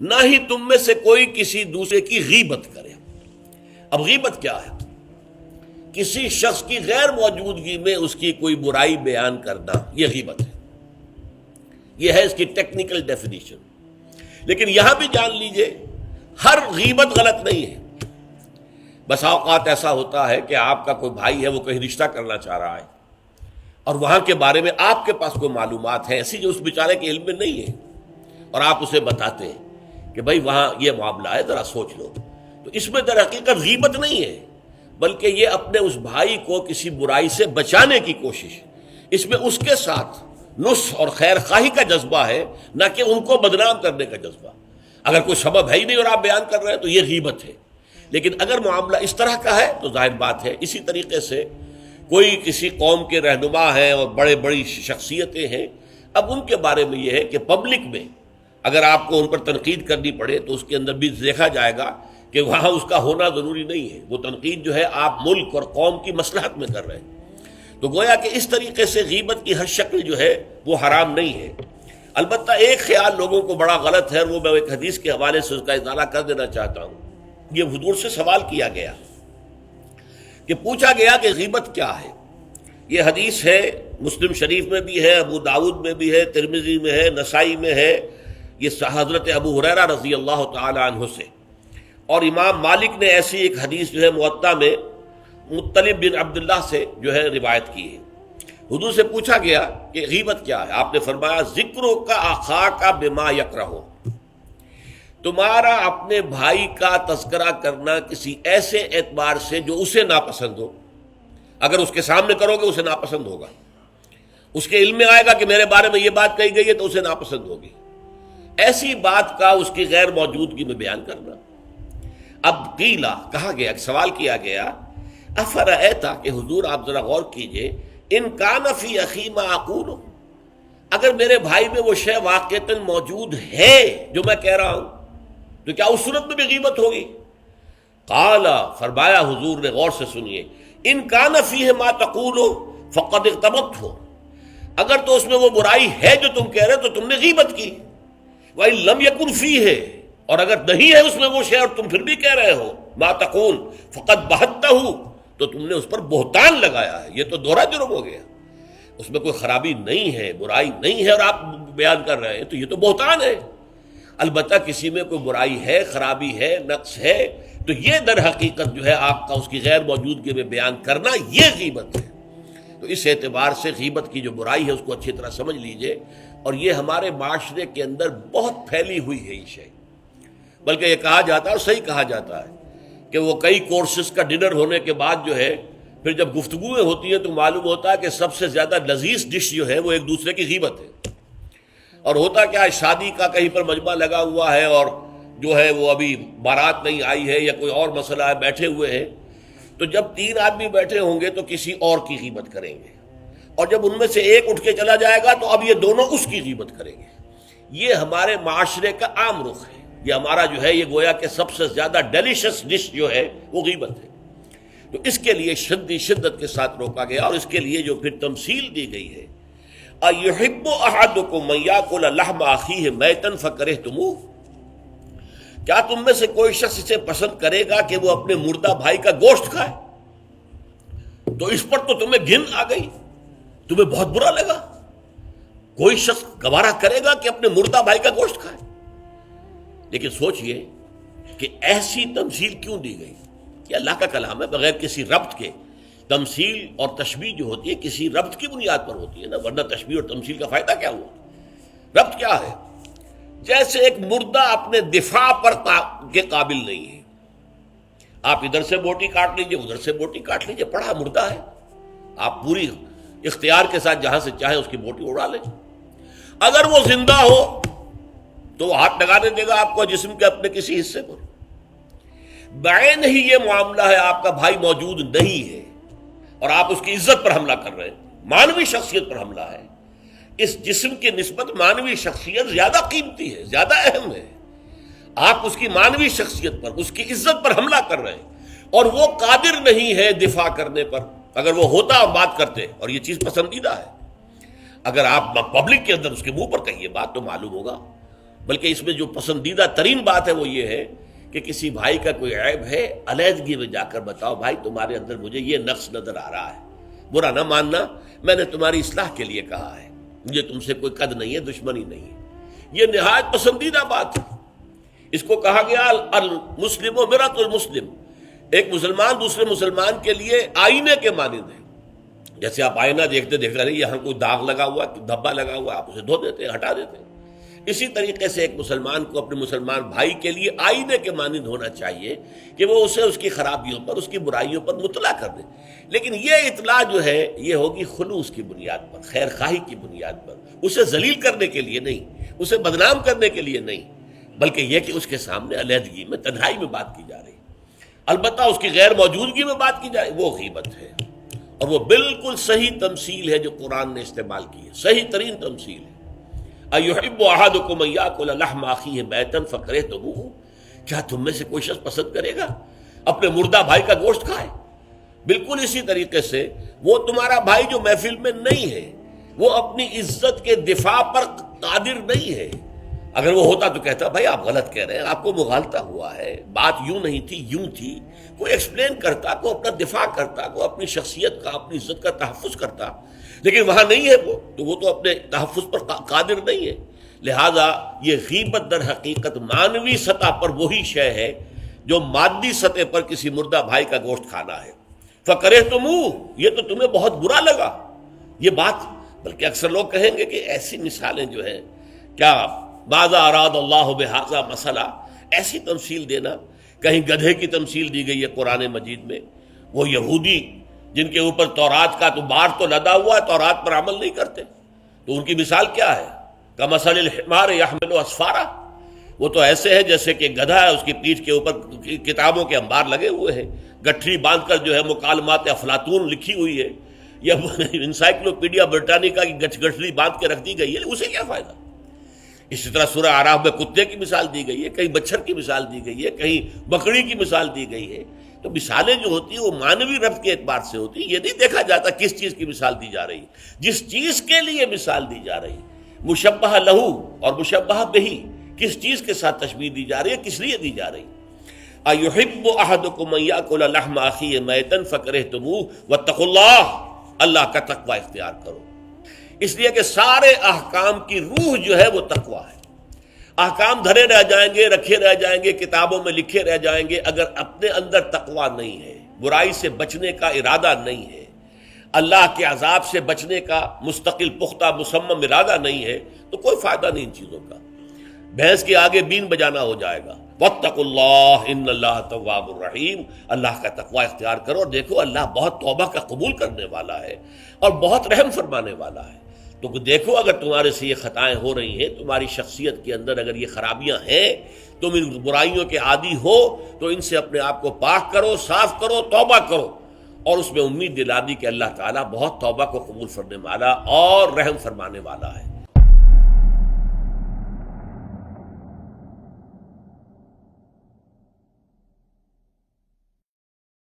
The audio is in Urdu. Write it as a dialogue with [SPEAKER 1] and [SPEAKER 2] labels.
[SPEAKER 1] نہ ہی تم میں سے کوئی کسی دوسرے کی غیبت کرے۔ اب غیبت کیا ہے؟ کسی شخص کی غیر موجودگی میں اس کی کوئی برائی بیان کرنا، یہ غیبت ہے۔ یہ ہے اس کی ٹیکنیکل ڈیفینیشن۔ لیکن یہاں بھی جان لیجئے ہر غیبت غلط نہیں ہے۔ بس اوقات ایسا ہوتا ہے کہ آپ کا کوئی بھائی ہے، وہ کہیں رشتہ کرنا چاہ رہا ہے اور وہاں کے بارے میں آپ کے پاس کوئی معلومات ہے ایسی جو اس بیچارے کے علم میں نہیں ہے، اور آپ اسے بتاتے ہیں کہ بھائی وہاں یہ معاملہ ہے، ذرا سوچ لو، تو اس میں در حقیقت غیبت نہیں ہے، بلکہ یہ اپنے اس بھائی کو کسی برائی سے بچانے کی کوشش، اس میں اس کے ساتھ نصح اور خیر خواہی کا جذبہ ہے، نہ کہ ان کو بدنام کرنے کا جذبہ۔ اگر کوئی سبب ہے ہی نہیں اور آپ بیان کر رہے ہیں تو یہ غیبت ہے۔ لیکن اگر معاملہ اس طرح کا ہے تو ظاہر بات ہے اسی طریقے سے کوئی کسی قوم کے رہنما ہیں اور بڑی شخصیتیں ہیں، اب ان کے بارے میں یہ ہے کہ پبلک میں اگر آپ کو ان پر تنقید کرنی پڑے تو اس کے اندر بھی دیکھا جائے گا کہ وہاں اس کا ہونا ضروری نہیں ہے، وہ تنقید جو ہے آپ ملک اور قوم کی مصلحت میں کر رہے ہیں۔ تو گویا کہ اس طریقے سے غیبت کی ہر شکل جو ہے وہ حرام نہیں ہے۔ البتہ ایک خیال لوگوں کو بڑا غلط ہے، وہ میں ایک حدیث کے حوالے سے اس کا اطالہ کر دینا چاہتا ہوں۔ یہ حضور سے سوال کیا گیا کہ پوچھا گیا کہ غیبت کیا ہے۔ یہ حدیث ہے، مسلم شریف میں بھی ہے، ابو داؤد میں بھی ہے، ترمذی میں ہے، نسائی میں ہے، یہ حضرت ابو ہریرہ رضی اللہ تعالی عنہ سے، اور امام مالک نے ایسی ایک حدیث جو ہے موطا میں مطلب بن عبداللہ سے جو ہے روایت کی ہے۔ حضور سے پوچھا گیا کہ غیبت کیا ہے، آپ نے فرمایا ذکرو کا اخاک بما یکرہ، تمہارا اپنے بھائی کا تذکرہ کرنا کسی ایسے اعتبار سے جو اسے ناپسند ہو۔ اگر اس کے سامنے کرو گے اسے ناپسند ہوگا، اس کے علم میں آئے گا کہ میرے بارے میں یہ بات کہی گئی ہے تو اسے ناپسند ہوگی، ایسی بات کا اس کی غیر موجودگی میں بیان کرنا۔ اب قیلا کہا گیا، سوال کیا گیا، افرأیتا کہ حضور آپ ذرا غور کیجئے، ان کان فی اخی ما اقول، اگر میرے بھائی میں وہ شے واقعتاً موجود ہے جو میں کہہ رہا ہوں تو کیا اس صورت میں بھی غیبت ہوگی؟ قال، فرمایا حضور نے، غور سے سنیے، ان کان فیہ ما تقول فقد اغتبت ہو، اگر تو اس میں وہ برائی ہے جو تم کہہ رہے تو تم نے غیبت کی، وَإِن لَمْ يَكُنْ فِيهِ، اور اگر نہیں ہے اس میں وہ شے اور تم پھر بھی کہہ رہے ہو ما تقول فقد بہتہ، تو تم نے اس پر بہتان لگایا ہے، یہ تو دوہرا جرم ہو گیا، اس میں کوئی خرابی نہیں ہے، برائی نہیں ہے اور آپ بیان کر رہے ہیں تو یہ تو بہتان ہے۔ البتہ کسی میں کوئی برائی ہے، خرابی ہے، نقص ہے، تو یہ در حقیقت جو ہے آپ کا اس کی غیر موجودگی میں بیان کرنا یہ غیبت ہے۔ تو اس اعتبار سے غیبت کی جو برائی ہے اس کو اچھی طرح سمجھ لیجئے، اور یہ ہمارے معاشرے کے اندر بہت پھیلی ہوئی ہے یہ شے، بلکہ یہ کہا جاتا ہے اور صحیح کہا جاتا ہے کہ وہ کئی کورسز کا ڈنر ہونے کے بعد جو ہے پھر جب گفتگویں ہوتی ہیں تو معلوم ہوتا ہے کہ سب سے زیادہ لذیذ ڈش جو ہے وہ ایک دوسرے کی غیبت ہے۔ اور ہوتا کیا ہے، شادی کا کہیں پر مجمع لگا ہوا ہے اور جو ہے وہ ابھی بارات نہیں آئی ہے یا کوئی اور مسئلہ ہے، بیٹھے ہوئے ہیں، تو جب 3 آدمی بیٹھے ہوں گے تو کسی اور کی غیبت کریں گے، اور جب ان میں سے ایک اٹھ کے چلا جائے گا تو اب یہ دونوں اس کی غیبت کریں گے۔ یہ ہمارے معاشرے کا عام رخ ہے، یہ ہمارا جو ہے یہ گویا کہ سب سے زیادہ ڈیلیشس ڈش جو ہے وہ غیبت ہے۔ تو اس کے لیے شدت کے ساتھ روکا گیا، اور اس کے لیے جو پھر تمثیل دی گئی ہے، اَيُحِبُّ أَحَدُكُم مَّن يَأْكُلَ لَحْمَ أَخِيهِ مَيْتًا فَكَرِهْتُمُوهُ، کیا تم میں سے کوئی شخص اسے پسند کرے گا کہ وہ اپنے مردہ بھائی کا گوشت کھائے؟ تو اس پر تو تمہیں گھن آ گئی، تمہیں بہت برا لگا، کوئی شخص گوارا کرے گا کہ اپنے مردہ بھائی کا گوشت کھائے؟ لیکن سوچئے کہ ایسی تمثیل کیوں دی گئی؟ یہ اللہ کا کلام ہے، بغیر کسی ربط کے تمثیل اور تشبیہ جو ہوتی ہے کسی ربط کی بنیاد پر ہوتی ہے نا، ورنہ تشبیہ اور تمثیل کا فائدہ کیا ہوا؟ ربط کیا ہے؟ جیسے ایک مردہ اپنے دفاع پر کے قابل نہیں ہے، آپ ادھر سے بوٹی کاٹ لیجئے، ادھر سے بوٹی کاٹ لیجئے، پڑا مردہ ہے، آپ پوری اختیار کے ساتھ جہاں سے چاہیں اس کی بوٹی اڑا لیں۔ اگر وہ زندہ ہو تو وہ ہاتھ لگانے دے گا آپ کو جسم کے اپنے کسی حصے پر۔ بعین ہی یہ معاملہ ہے، آپ کا بھائی موجود نہیں ہے اور آپ اس کی عزت پر حملہ کر رہے ہیں، مانوی شخصیت پر حملہ ہے۔ اس جسم کی نسبت مانوی شخصیت زیادہ قیمتی ہے، زیادہ اہم ہے، آپ اس کی مانوی شخصیت پر، اس کی عزت پر حملہ کر رہے ہیں، اور وہ قادر نہیں ہے دفاع کرنے پر۔ اگر وہ ہوتا ہم بات کرتے، اور یہ چیز پسندیدہ ہے، اگر آپ پبلک کے اندر اس کے منہ پر کہیے بات تو معلوم ہوگا بلکہ اس میں جو پسندیدہ ترین بات ہے وہ یہ ہے کہ کسی بھائی کا کوئی عیب ہے، علیحدگی میں جا کر بتاؤ، بھائی تمہارے اندر مجھے یہ نقص نظر آ رہا ہے، برا نہ ماننا، میں نے تمہاری اصلاح کے لیے کہا ہے، مجھے تم سے کوئی قد نہیں ہے، دشمنی نہیں ہے۔ یہ نہایت پسندیدہ بات ہے۔ اس کو کہا گیا المسلم و مرۃ المسلم، ایک مسلمان دوسرے مسلمان کے لیے آئینے کے مانند ہے۔ جیسے آپ آئینہ دیکھتے دیکھتے نہیں یہاں کوئی داغ لگا ہوا، دھبا لگا ہوا، آپ اسے دھو دیتے ہیں، ہٹا دیتے ہیں۔ اسی طریقے سے ایک مسلمان کو اپنے مسلمان بھائی کے لیے آئینے کے مانند ہونا چاہیے کہ وہ اسے اس کی خرابیوں پر، اس کی برائیوں پر مطلع کر دے، لیکن یہ اطلاع جو ہے یہ ہوگی خلوص کی بنیاد پر، خیر خواہی کی بنیاد پر، اسے ذلیل کرنے کے لیے نہیں، اسے بدنام کرنے کے لیے نہیں، بلکہ یہ کہ اس کے سامنے علیحدگی میں، تنہائی میں بات کی جا رہی ہے۔ البتہ اس کی غیر موجودگی میں بات کی جائے وہ غیبت ہے، اور وہ بالکل صحیح تمثیل ہے جو قرآن نے استعمال کی ہے، صحیح ترین تمثیل ہے۔ اَيُحِبُّ أَحَدُكُمْ أَن يَأْكُلَ لَحْمَ أَخِيهِ مَيْتًا فَكَرِهْتُمُوهُ، کیا تم میں سے کوئی شخص پسند کرے گا اپنے مردہ بھائی کا گوشت کھائے؟ بالکل اسی طریقے سے وہ تمہارا بھائی جو محفل میں نہیں ہے، وہ اپنی عزت کے دفاع پر قادر نہیں ہے۔ اگر وہ ہوتا تو کہتا بھائی آپ غلط کہہ رہے ہیں، آپ کو مغالطہ ہوا ہے، بات یوں نہیں تھی یوں تھی، کوئی ایکسپلین کرتا، کوئی اپنا دفاع کرتا، کوئی اپنی شخصیت کا، اپنی عزت کا تحفظ کرتا، لیکن وہاں نہیں ہے وہ تو اپنے تحفظ پر قادر نہیں ہے۔ لہذا یہ غیبت در حقیقت مانوی سطح پر وہی شے ہے جو مادی سطح پر کسی مردہ بھائی کا گوشت کھانا ہے۔ فَكَرِهْتُمُوهُ، یہ تو تمہیں بہت برا لگا یہ بات۔ بلکہ اکثر لوگ کہیں گے کہ ایسی مثالیں جو ہیں، کیا ماذا اراد اللہ بہذا مسئلہ، ایسی تمثیل دینا، کہیں گدھے کی تمثیل دی گئی ہے قرآن مجید میں، وہ یہودی جن کے اوپر تورات کا تو بار تو لدا ہوا ہے، تورات پر عمل نہیں کرتے، تو ان کی مثال کیا ہے؟ کمثل الحمار یحمل اسفارا، وہ تو ایسے ہے جیسے کہ گدھا ہے، اس کی پیٹھ کے اوپر کتابوں کے انبار لگے ہوئے ہیں، گٹھری باندھ کر جو ہے مکالمات افلاطون لکھی ہوئی ہے، یا انسائکلوپیڈیا برٹانیکا کی گٹھری باندھ کے رکھ دی گئی ہے، اسے کیا فائدہ؟ اسی طرح سورہ اعراف میں کتے کی مثال دی گئی ہے، کہیں مچھر کی مثال دی گئی ہے، کہیں بکری کی مثال دی گئی ہے۔ تو مثالیں جو ہوتی ہیں وہ مانوی ربط کے اعتبار سے ہوتی ہیں، یہ نہیں دیکھا جاتا کس چیز کی مثال دی جا رہی ہے، جس چیز کے لیے مثال دی جا رہی ہے، مشبہ لہو اور مشبہ بہی، کس چیز کے ساتھ تشبیہ دی جا رہی ہے، کس لیے دی جا رہی ہے۔ اَيُحِبُّ أَحَدُكُمْ أَن يَأْكُلَ لَحْمَ أَخِيهِ مَيْتًا فَكَرِهْتُمُوهُ وَاتَّقُوا اللَّهَ، اللہ کا تقوی اختیار کرو، اس لیے کہ سارے احکام کی روح جو ہے وہ تقوی ہے۔ احکام دھرے رہ جائیں گے، رکھے رہ جائیں گے، کتابوں میں لکھے رہ جائیں گے، اگر اپنے اندر تقوی نہیں ہے، برائی سے بچنے کا ارادہ نہیں ہے، اللہ کے عذاب سے بچنے کا مستقل پختہ مصمم ارادہ نہیں ہے، تو کوئی فائدہ نہیں ان چیزوں کا۔ بھینس کے آگے بین بجانا ہو جائے گا۔ واتقوا اللہ ان اللہ تواب الرحیم، اللہ کا تقوی اختیار کرو، اور دیکھو اللہ بہت توبہ کا قبول کرنے والا ہے اور بہت رحم فرمانے والا ہے۔ تو دیکھو اگر تمہارے سے یہ خطائیں ہو رہی ہیں، تمہاری شخصیت کے اندر اگر یہ خرابیاں ہیں، تم ان برائیوں کے عادی ہو، تو ان سے اپنے آپ کو پاک کرو، صاف کرو، توبہ کرو، اور اس میں امید دلا دی کہ اللہ تعالیٰ بہت توبہ کو قبول فرمانے والا اور رحم فرمانے والا ہے۔